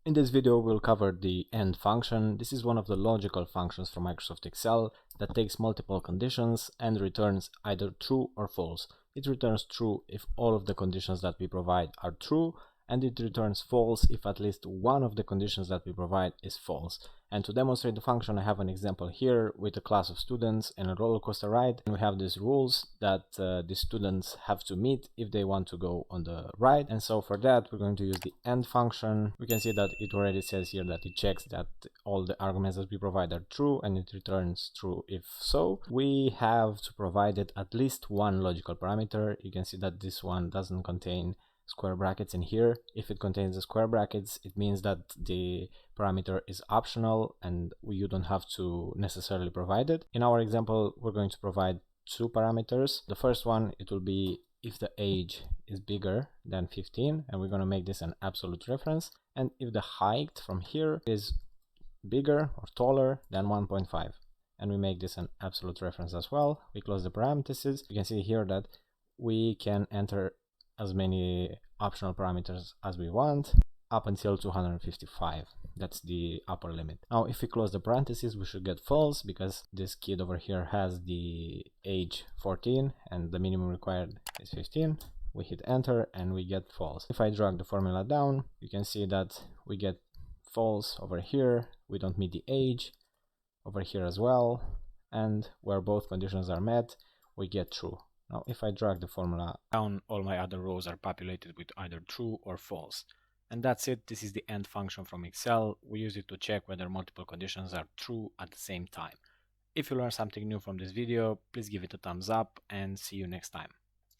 In this video, we'll cover the AND function. This is one of the logical functions from Microsoft Excel that takes multiple conditions and returns either true or false. It returns true if all of the conditions that we provide are true, and it returns false if at least one of the conditions that we provide is false. And to demonstrate the function, I have an example here with a class of students and a roller coaster ride. And we have these rules that the students have to meet if they want to go on the ride. And so for that, we're going to use the AND function. We can see that it already says here that it checks that all the arguments that we provide are true, and it returns true if so. We have to provide it at least one logical parameter. You can see that this one doesn't contain square brackets in here. If it contains the square brackets, it means that the parameter is optional and you don't have to necessarily provide it. In our example, we're going to provide two parameters. The first one, it will be if the age is bigger than 15, and we're going to make this an absolute reference, and if the height from here is bigger or taller than 1.5, and we make this an absolute reference as well. We close the parentheses. You can see here that we can enter as many optional parameters as we want up until 255. That's the upper limit. Now if we close the parentheses, we should get false because this kid over here has the age 14 and the minimum required is 15. We hit enter and we get false. If I drag the formula down, you can see that we get false over here. We don't meet the age over here as well, and where both conditions are met, we get true. Now if I drag the formula down, all my other rows are populated with either true or false. And that's it. This is the AND function from Excel. We use it to check whether multiple conditions are true at the same time. If you learned something new from this video, please give it a thumbs up and see you next time.